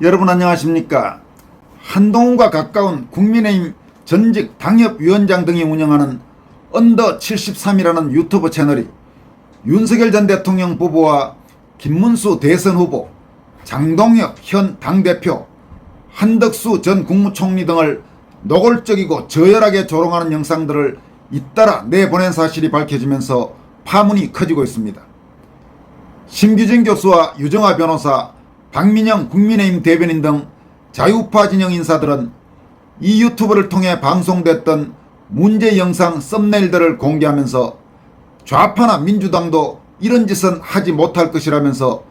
여러분 안녕하십니까. 한동훈과 가까운 국민의힘 전직 당협위원장 등이 운영하는 언더 73이라는 유튜브 채널이 윤석열 전 대통령 부부와 김문수 대선 후보, 장동혁 현 당대표, 한덕수 전 국무총리 등을 노골적이고 저열하게 조롱하는 영상들을 잇따라 내보낸 사실이 밝혀지면서 파문이 커지고 있습니다. 심규진 교수와 유정화 변호사, 박민영 국민의힘 대변인 등 자유우파 진영 인사들은 이 유튜브를 통해 방송됐던 문제 영상 썸네일들을 공개하면서 좌파나 민주당도 이런 짓은 하지 못할 것이라면서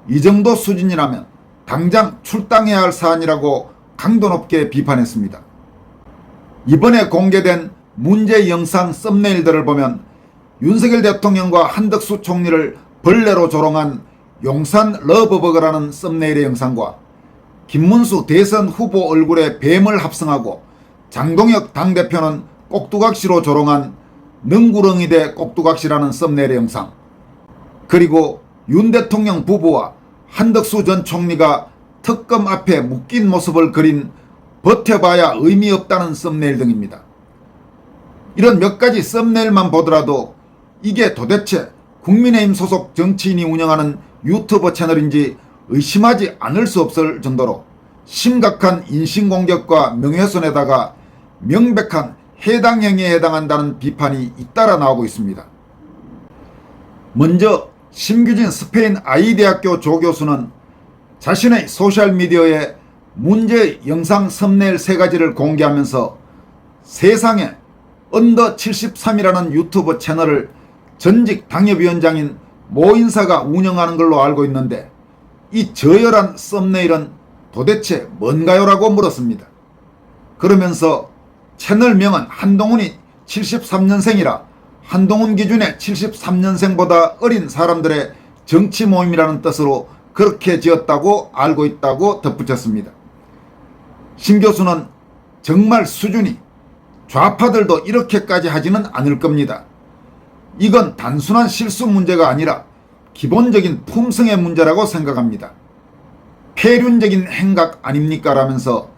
이 정도 수준이라면 당장 출당해야 할 사안이라고 강도 높게 비판했습니다. 이번에 공개된 문제 영상 썸네일들을 보면 윤석열 대통령과 한덕수 총리를 벌레로 조롱한 용산 러브버거라는 썸네일의 영상과 김문수 대선 후보 얼굴에 뱀을 합성하고 장동혁 당대표는 꼭두각시로 조롱한 능구렁이 대 꼭두각시라는 썸네일의 영상, 그리고 윤 대통령 부부와 한덕수 전 총리가 특검 앞에 묶인 모습을 그린 버텨봐야 의미 없다는 썸네일 등입니다. 이런 몇 가지 썸네일만 보더라도 이게 도대체 국민의힘 소속 정치인이 운영하는 유튜브 채널인지 의심하지 않을 수 없을 정도로 심각한 인신공격과 명예훼손에다가 명백한 해당 행위에 해당한다는 비판이 잇따라 나오고 있습니다. 먼저 심규진 스페인 아이대학교 조교수는 자신의 소셜미디어에 문제 영상 썸네일 3가지를 공개하면서 세상에 언더 73이라는 유튜브 채널을 전직 당협위원장인 모 인사가 운영하는 걸로 알고 있는데 이 저열한 썸네일은 도대체 뭔가요? 라고 물었습니다. 그러면서 채널명은 한동훈이 73년생이라 한동훈 기준의 73년생보다 어린 사람들의 정치 모임이라는 뜻으로 그렇게 지었다고 알고 있다고 덧붙였습니다. 심 교수는 정말 수준이 좌파들도 이렇게까지 하지는 않을 겁니다. 이건 단순한 실수 문제가 아니라 기본적인 품성의 문제라고 생각합니다. 폐륜적인 행각 아닙니까? 라면서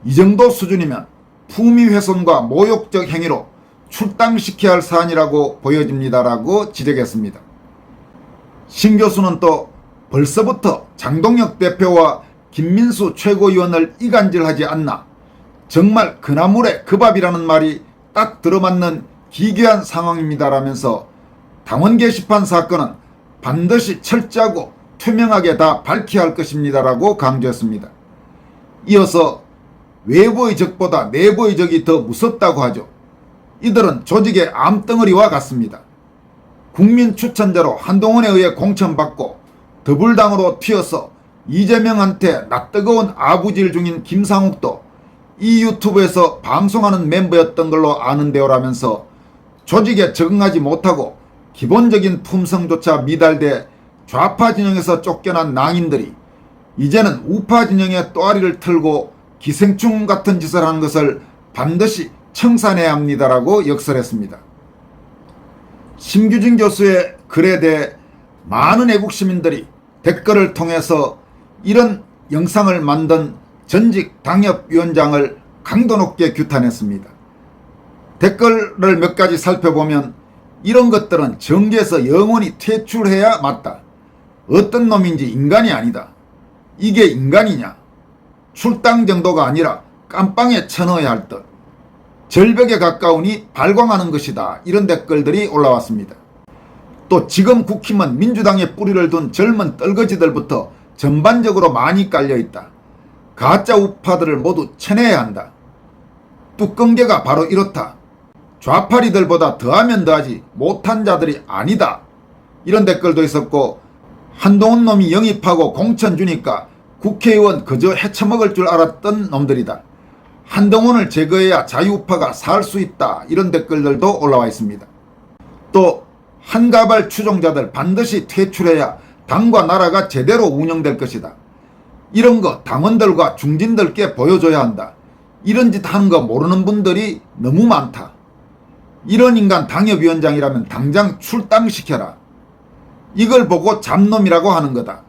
이 정도 수준이면 품위훼손과 모욕적 행위로 출당시켜야 할 사안이라고 보여집니다라고 지적했습니다. 신 교수는 또 벌써부터 장동혁 대표와 김민수 최고위원을 이간질하지 않나, 정말 그나물의 그 밥이라는 말이 딱 들어맞는 기괴한 상황입니다라면서 당원 게시판 사건은 반드시 철저하고 투명하게 다 밝혀야 할 것입니다라고 강조했습니다. 이어서 외부의 적보다 내부의 적이 더 무섭다고 하죠. 이들은 조직의 암덩어리와 같습니다. 국민 추천자로 한동훈에 의해 공천받고 더불당으로 튀어서 이재명한테 낯뜨거운 아부질 중인 김상욱도 이 유튜브에서 방송하는 멤버였던 걸로 아는데요 라면서 조직에 적응하지 못하고 기본적인 품성조차 미달돼 좌파 진영에서 쫓겨난 낭인들이 이제는 우파 진영의 또아리를 틀고 기생충 같은 짓을 하는 것을 반드시 청산해야 합니다라고 역설했습니다. 심규진 교수의 글에 대해 많은 애국 시민들이 댓글을 통해서 이런 영상을 만든 전직 당협위원장을 강도 높게 규탄했습니다. 댓글을 몇 가지 살펴보면 이런 것들은 정계에서 영원히 퇴출해야 맞다. 어떤 놈인지 인간이 아니다. 이게 인간이냐. 출당 정도가 아니라 깜빵에 쳐넣어야 할 듯. 절벽에 가까우니 발광하는 것이다. 이런 댓글들이 올라왔습니다. 또 지금 국힘은 민주당에 뿌리를 둔 젊은 떨거지들부터 전반적으로 많이 깔려있다. 가짜 우파들을 모두 쳐내야 한다. 뚜껑개가 바로 이렇다. 좌파리들보다 더하면 더하지 못한 자들이 아니다. 이런 댓글도 있었고, 한동훈 놈이 영입하고 공천 주니까 국회의원 그저 헤쳐먹을 줄 알았던 놈들이다. 한동훈을 제거해야 자유우파가 살 수 있다. 이런 댓글들도 올라와 있습니다. 또 한가발 추종자들 반드시 퇴출해야 당과 나라가 제대로 운영될 것이다. 이런 거 당원들과 중진들께 보여줘야 한다. 이런 짓 하는 거 모르는 분들이 너무 많다. 이런 인간 당협위원장이라면 당장 출당시켜라. 이걸 보고 잡놈이라고 하는 거다.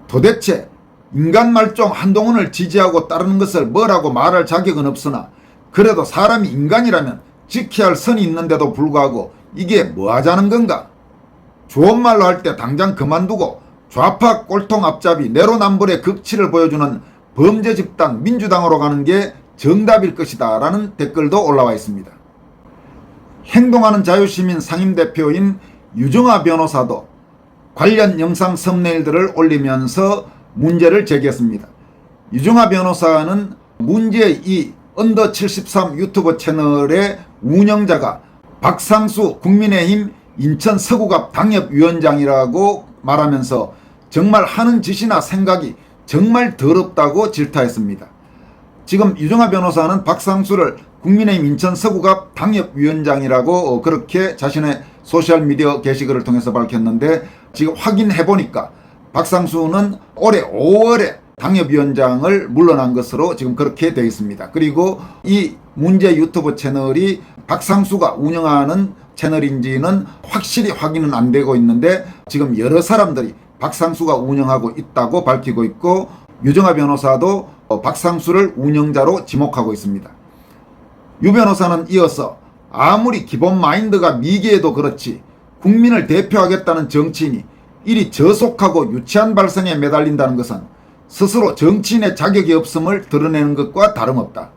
도대체 인간 말종 한동훈을 지지하고 따르는 것을 뭐라고 말할 자격은 없으나 그래도 사람이 인간이라면 지켜야 할 선이 있는데도 불구하고 이게 뭐 하자는 건가? 좋은 말로 할 때 당장 그만두고 좌파 꼴통 앞잡이 내로남불의 극치를 보여주는 범죄 집단 민주당으로 가는 게 정답일 것이다 라는 댓글도 올라와 있습니다. 행동하는 자유시민 상임대표인 유정아 변호사도 관련 영상 썸네일들을 올리면서 문제를 제기했습니다. 유정아 변호사는 문제의 이 언더 73 유튜브 채널의 운영자가 박상수 국민의힘 인천 서구갑 당협위원장이라고 말하면서 정말 하는 짓이나 생각이 정말 더럽다고 질타했습니다. 지금 유정아 변호사는 박상수를 국민의힘 인천 서구갑 당협위원장이라고 그렇게 자신의 소셜미디어 게시글을 통해서 밝혔는데 지금 확인해보니까 박상수는 올해 5월에 당협위원장을 물러난 것으로 지금 그렇게 되어 있습니다. 그리고 이 문제 유튜브 채널이 박상수가 운영하는 채널인지는 확실히 확인은 안 되고 있는데 지금 여러 사람들이 박상수가 운영하고 있다고 밝히고 있고 유정아 변호사도 박상수를 운영자로 지목하고 있습니다. 유 변호사는 이어서 아무리 기본 마인드가 미개해도 그렇지 국민을 대표하겠다는 정치인이 이리 저속하고 유치한 발상에 매달린다는 것은 스스로 정치인의 자격이 없음을 드러내는 것과 다름없다.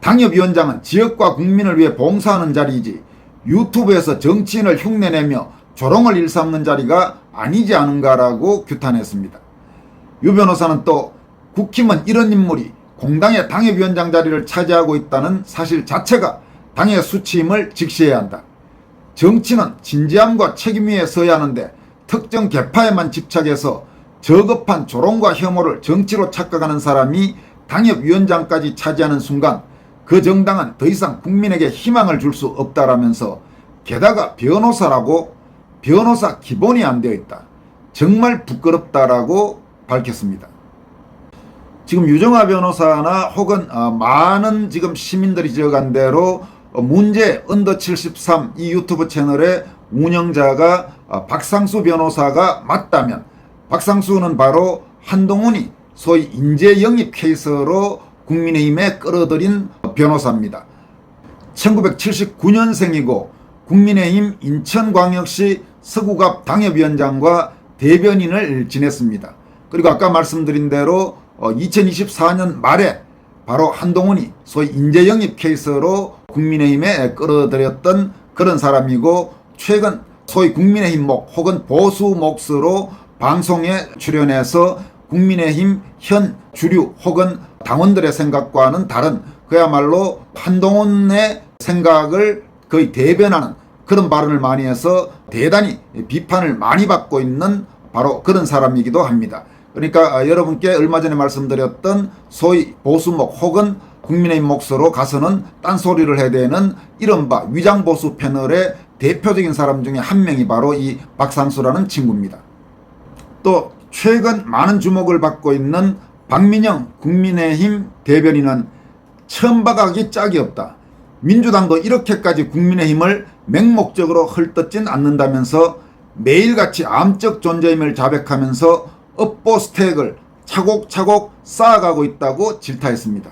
당협위원장은 지역과 국민을 위해 봉사하는 자리이지 유튜브에서 정치인을 흉내내며 조롱을 일삼는 자리가 아니지 않은가라고 규탄했습니다. 유 변호사는 또 국힘은 이런 인물이 공당의 당협위원장 자리를 차지하고 있다는 사실 자체가 당의 수치임을 직시해야 한다. 정치는 진지함과 책임 위에 서야 하는데 특정 계파에만 집착해서 저급한 조롱과 혐오를 정치로 착각하는 사람이 당협위원장까지 차지하는 순간 그 정당은 더 이상 국민에게 희망을 줄 수 없다라면서 게다가 변호사라고 변호사 기본이 안 되어 있다. 정말 부끄럽다라고 밝혔습니다. 지금 유정아 변호사나 혹은 많은 지금 시민들이 지어간 대로 문제 언더 73 이 유튜브 채널의 운영자가 박상수 변호사가 맞다면 박상수는 바로 한동훈이 소위 인재 영입 케이스로 국민의힘에 끌어들인 변호사입니다. 1979년생이고 국민의힘 인천광역시 서구갑 당협위원장과 대변인을 지냈습니다. 그리고 아까 말씀드린 대로 2024년 말에 바로 한동훈이 소위 인재 영입 케이스로 국민의힘에 끌어들였던 그런 사람이고 최근 소위 국민의힘 목 혹은 보수 몫으로 방송에 출연해서 국민의힘 현 주류 혹은 당원들의 생각과는 다른 그야말로 한동훈의 생각을 거의 대변하는 그런 발언을 많이 해서 대단히 비판을 많이 받고 있는 바로 그런 사람이기도 합니다. 그러니까 여러분께 얼마 전에 말씀드렸던 소위 보수목 혹은 국민의힘 몫으로 가서는 딴소리를 해대는 이른바 위장보수 패널의 대표적인 사람 중에 한 명이 바로 이 박상수라는 친구입니다. 또 최근 많은 주목을 받고 있는 박민영 국민의힘 대변인은 천박하기 짝이 없다. 민주당도 이렇게까지 국민의힘을 맹목적으로 헐뜯진 않는다면서 매일같이 암적 존재임을 자백하면서 업보 스택을 차곡차곡 쌓아가고 있다고 질타했습니다.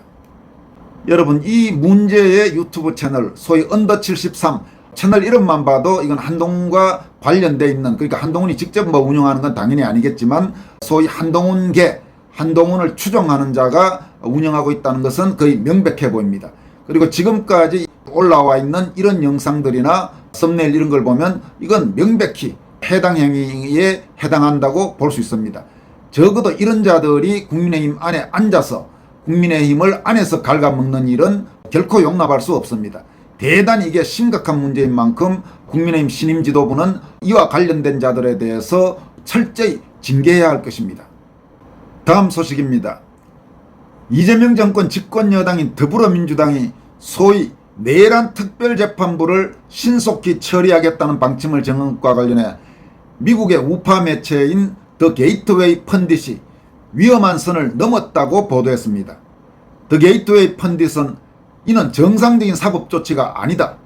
여러분 이 문제의 유튜브 채널 소위 언더 73 채널 이름만 봐도 이건 한동훈과 관련되어 있는 그러니까 한동훈이 직접 뭐 운영하는 건 당연히 아니겠지만 소위 한동훈계 한동훈을 추종하는 자가 운영하고 있다는 것은 거의 명백해 보입니다. 그리고 지금까지 올라와 있는 이런 영상들이나 썸네일 이런 걸 보면 이건 명백히 해당 행위에 해당한다고 볼 수 있습니다. 적어도 이런 자들이 국민의힘 안에 앉아서 국민의힘을 안에서 갉아먹는 일은 결코 용납할 수 없습니다. 대단히 이게 심각한 문제인 만큼 국민의힘 신임 지도부는 이와 관련된 자들에 대해서 철저히 징계해야 할 것입니다. 다음 소식입니다. 이재명 정권 집권여당인 더불어민주당이 소위 내란 특별재판부를 신속히 처리하겠다는 방침을 정한 것과 관련해 미국의 우파 매체인 더 게이트웨이 펀딧이 위험한 선을 넘었다고 보도했습니다. 더 게이트웨이 펀딧은 이는 정상적인 사법 조치가 아니다.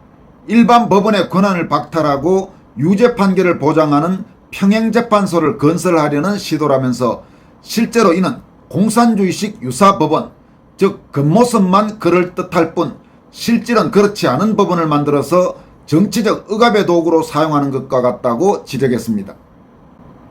일반 법원의 권한을 박탈하고 유죄 판결을 보장하는 평행재판소를 건설하려는 시도라면서 실제로 이는 공산주의식 유사법원, 즉 겉모습만 그럴듯할 뿐 실질은 그렇지 않은 법원을 만들어서 정치적 억압의 도구로 사용하는 것과 같다고 지적했습니다.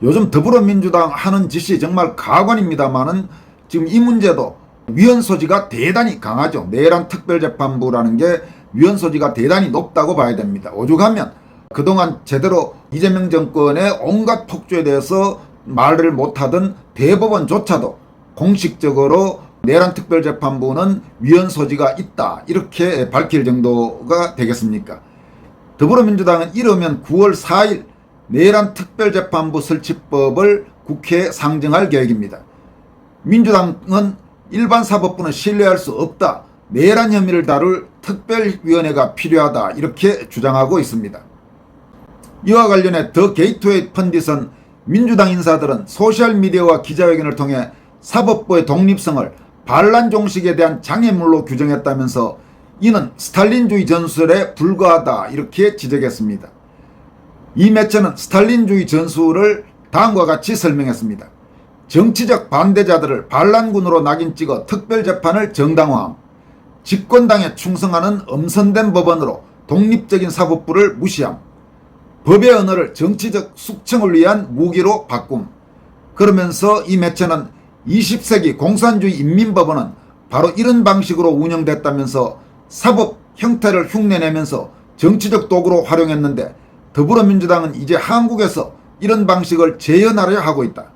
요즘 더불어민주당 하는 짓이 정말 가관입니다만은 지금 이 문제도 위헌 소지가 대단히 강하죠. 내란 특별재판부라는 게 위헌 소지가 대단히 높다고 봐야 됩니다. 오죽하면 그동안 제대로 이재명 정권의 온갖 폭주에 대해서 말을 못하던 대법원조차도 공식적으로 내란 특별재판부는 위헌 소지가 있다 이렇게 밝힐 정도가 되겠습니까? 더불어민주당은 이르면 9월 4일 내란 특별재판부 설치법을 국회에 상정할 계획입니다. 민주당은 일반 사법부는 신뢰할 수 없다. 내란 혐의를 다룰 특별위원회가 필요하다 이렇게 주장하고 있습니다. 이와 관련해 더 게이트웨이 펀딧은 민주당 인사들은 소셜미디어와 기자회견을 통해 사법부의 독립성을 반란 종식에 대한 장애물로 규정했다면서 이는 스탈린주의 전술에 불과하다 이렇게 지적했습니다. 이 매체는 스탈린주의 전술을 다음과 같이 설명했습니다. 정치적 반대자들을 반란군으로 낙인 찍어 특별재판을 정당화함, 집권당에 충성하는 엄선된 법원으로 독립적인 사법부를 무시함, 법의 언어를 정치적 숙청을 위한 무기로 바꿈. 그러면서 이 매체는 20세기 공산주의 인민법원은 바로 이런 방식으로 운영됐다면서 사법 형태를 흉내내면서 정치적 도구로 활용했는데 더불어민주당은 이제 한국에서 이런 방식을 재현하려 하고 있다.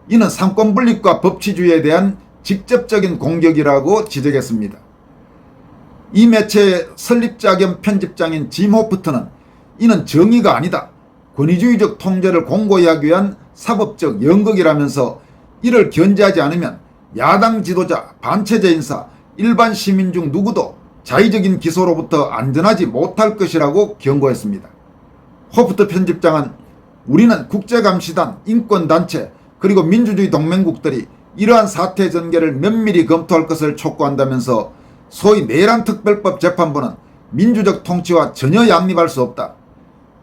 이는 삼권분립과 법치주의에 대한 직접적인 공격이라고 지적했습니다. 이 매체의 설립자 겸 편집장인 짐 호프트는 이는 정의가 아니다. 권위주의적 통제를 공고히 하기 위한 사법적 연극이라면서 이를 견제하지 않으면 야당 지도자, 반체제 인사, 일반 시민 중 누구도 자의적인 기소로부터 안전하지 못할 것이라고 경고했습니다. 호프트 편집장은 우리는 국제감시단, 인권단체 그리고 민주주의 동맹국들이 이러한 사태 전개를 면밀히 검토할 것을 촉구한다면서 소위 내란특별법 재판부는 민주적 통치와 전혀 양립할 수 없다.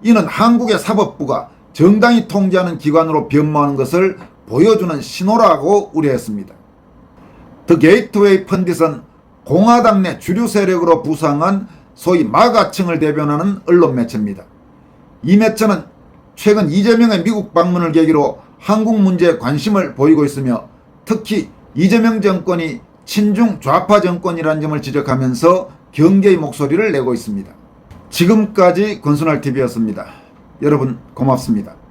이는 한국의 사법부가 정당히 통제하는 기관으로 변모하는 것을 보여주는 신호라고 우려했습니다. 더 게이트웨이 펀딧은 공화당 내 주류 세력으로 부상한 소위 마가층을 대변하는 언론 매체입니다. 이 매체는 최근 이재명의 미국 방문을 계기로 한국 문제에 관심을 보이고 있으며 특히 이재명 정권이 친중 좌파 정권이라는 점을 지적하면서 경계의 목소리를 내고 있습니다. 지금까지 권순할TV였습니다. 여러분 고맙습니다.